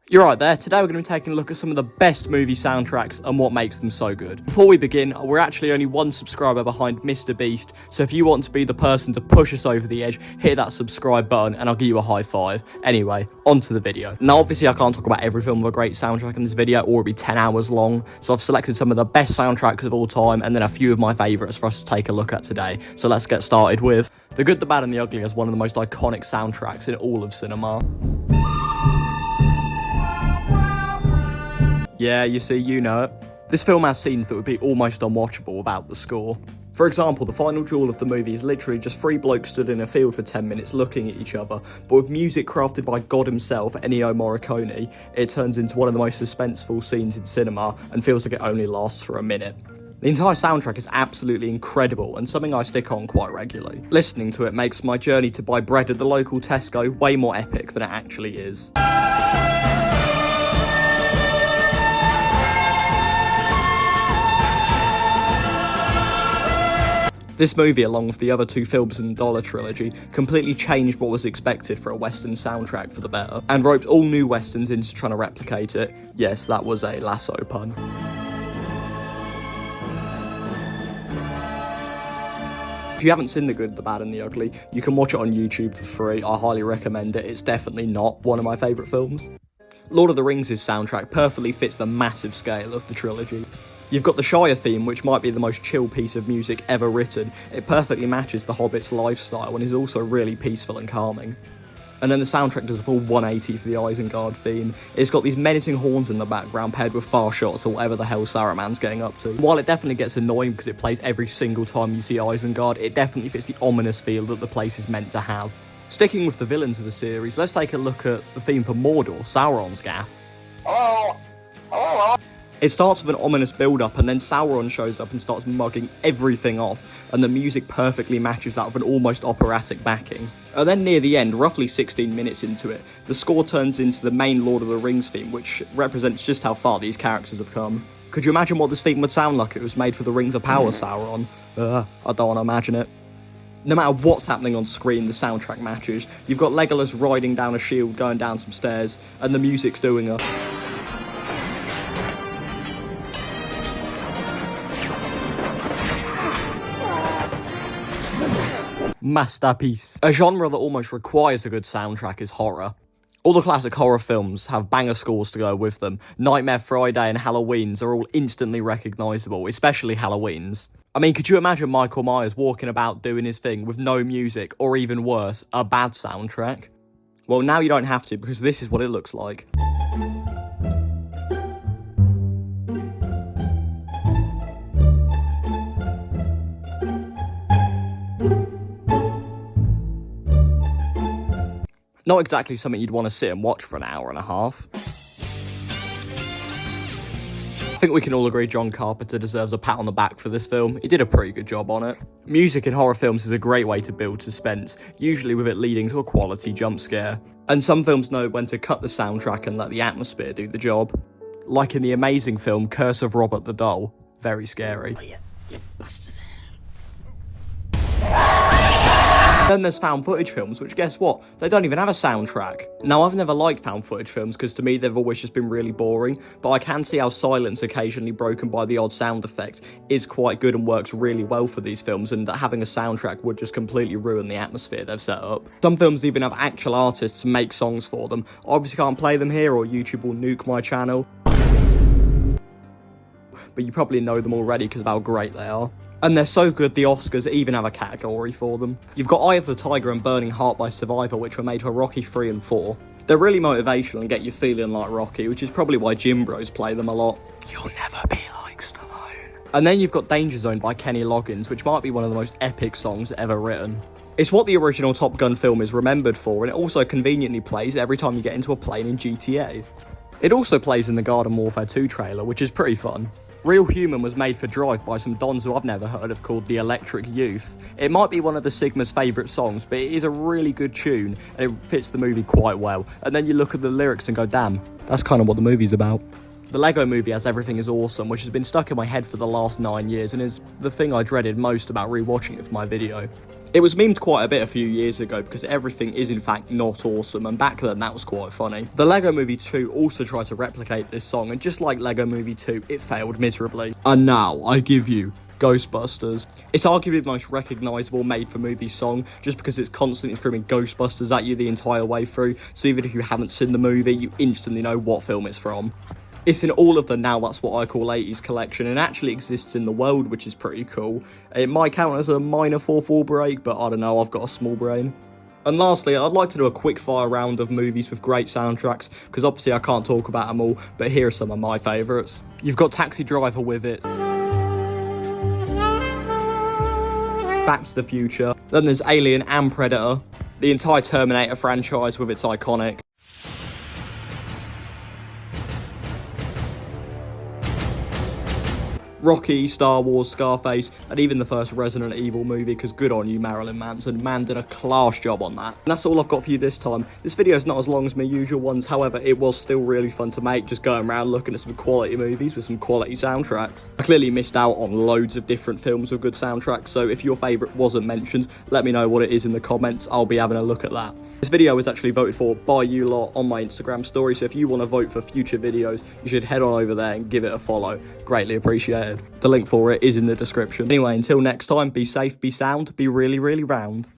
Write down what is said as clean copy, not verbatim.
You're right there. Today we're going to be taking a look at some of the best movie soundtracks and what makes them so good. Before we begin, we're actually only one subscriber behind Mr. Beast, so if you want to be the person to push us over the edge, hit that subscribe button and I'll give you a high five. Anyway, on to the video. Now obviously I can't talk about every film with a great soundtrack in this video or it'll be 10 hours long, so I've selected some of the best soundtracks of all time and then a few of my favourites for us to take a look at today. So let's get started with The Good, the Bad and the Ugly as one of the most iconic soundtracks in all of cinema. Yeah, you see, you know it. This film has scenes that would be almost unwatchable without the score. For example, the final duel of the movie is literally just three blokes stood in a field for 10 minutes looking at each other, but with music crafted by God himself, Ennio Morricone, it turns into one of the most suspenseful scenes in cinema and feels like it only lasts for a minute. The entire soundtrack is absolutely incredible and something I stick on quite regularly. Listening to it makes my journey to buy bread at the local Tesco way more epic than it actually is. This movie, along with the other two films in the Dollar trilogy, completely changed what was expected for a Western soundtrack for the better, and roped all new Westerns into trying to replicate it. Yes, that was a lasso pun. If you haven't seen The Good, the Bad and the Ugly, you can watch it on YouTube for free. I highly recommend it. It's definitely not one of my favourite films. Lord of the Rings' soundtrack perfectly fits the massive scale of the trilogy. You've got the Shire theme, which might be the most chill piece of music ever written. It perfectly matches the Hobbit's lifestyle and is also really peaceful and calming. And then the soundtrack does a full 180 for the Isengard theme. It's got these menacing horns in the background paired with far shots or whatever the hell Saruman's getting up to. While it definitely gets annoying because it plays every single time you see Isengard, it definitely fits the ominous feel that the place is meant to have. Sticking with the villains of the series, let's take a look at the theme for Mordor, Sauron's gaff. Hello? Hello? It starts with an ominous build-up and then Sauron shows up and starts mugging everything off, and the music perfectly matches that with an almost operatic backing. And then near the end, roughly 16 minutes into it, the score turns into the main Lord of the Rings theme, which represents just how far these characters have come. Could you imagine what this theme would sound like if it was made for the Rings of Power, Sauron? I don't want to imagine it. No matter what's happening on screen, the soundtrack matches. You've got Legolas riding down a shield, going down some stairs, and the music's doing a... masterpiece. A genre that almost requires a good soundtrack is horror. All the classic horror films have banger scores to go with them. Nightmare Friday and Halloween's are all instantly recognisable, especially Halloween's. I mean, could you imagine Michael Myers walking about doing his thing with no music, or even worse, a bad soundtrack? Well, now you don't have to, because this is what it looks like. Not exactly something you'd want to sit and watch for an hour and a half. I think we can all agree John Carpenter deserves a pat on the back for this film. He did a pretty good job on it. Music in horror films is a great way to build suspense, usually with it leading to a quality jump scare. And some films know when to cut the soundtrack and let the atmosphere do the job. Like in the amazing film Curse of Robert the Doll. Very scary. Oh yeah, you bastard. Then there's found footage films, which guess what? They don't even have a soundtrack. Now, I've never liked found footage films because to me they've always just been really boring, but I can see how silence occasionally broken by the odd sound effect is quite good and works really well for these films, and that having a soundtrack would just completely ruin the atmosphere they've set up. Some films even have actual artists make songs for them. I obviously can't play them here or YouTube will nuke my channel, but you probably know them already because of how great they are. And they're so good, the Oscars even have a category for them. You've got Eye of the Tiger and Burning Heart by Survivor, which were made for Rocky 3 and 4. They're really motivational and get you feeling like Rocky, which is probably why gym bros play them a lot. You'll never be like Stallone. And then you've got Danger Zone by Kenny Loggins, which might be one of the most epic songs ever written. It's what the original Top Gun film is remembered for, and it also conveniently plays every time you get into a plane in GTA. It also plays in the Garden Warfare 2 trailer, which is pretty fun. Real Human was made for Drive by some dons who I've never heard of called The Electric Youth. It might be one of the Sigma's favourite songs, but it is a really good tune and it fits the movie quite well. And then you look at the lyrics and go, damn, that's kind of what the movie's about. The Lego Movie has Everything Is Awesome, which has been stuck in my head for the last 9 years and is the thing I dreaded most about rewatching it for my video. It was memed quite a bit a few years ago because everything is in fact not awesome, and back then that was quite funny. The Lego Movie 2 also tried to replicate this song, and just like Lego Movie 2, it failed miserably. And now I give you Ghostbusters. It's arguably the most recognisable made-for-movie song, just because it's constantly screaming Ghostbusters at you the entire way through, so even if you haven't seen the movie, you instantly know what film it's from. It's in all of the Now That's What I Call 80s collection, and actually exists in the world, which is pretty cool. It might count as a minor 4/4 break, but I don't know, I've got a small brain. And lastly, I'd like to do a quick fire round of movies with great soundtracks, because obviously I can't talk about them all, but here are some of my favourites. You've got Taxi Driver with it, Back to the Future, then there's Alien and Predator, the entire Terminator franchise with its iconic Rocky, Star Wars, Scarface, and even the first Resident Evil movie, because good on you, Marilyn Manson. Man did a class job on that. And that's all I've got for you this time. This video is not as long as my usual ones, however, it was still really fun to make, just going around looking at some quality movies with some quality soundtracks. I clearly missed out on loads of different films with good soundtracks, so if your favourite wasn't mentioned, let me know what it is in the comments. I'll be having a look at that. This video was actually voted for by you lot on my Instagram story, so if you want to vote for future videos, you should head on over there and give it a follow. Greatly appreciated. The link for it is in the description. Anyway, until next time, be safe, be sound, be really, really round.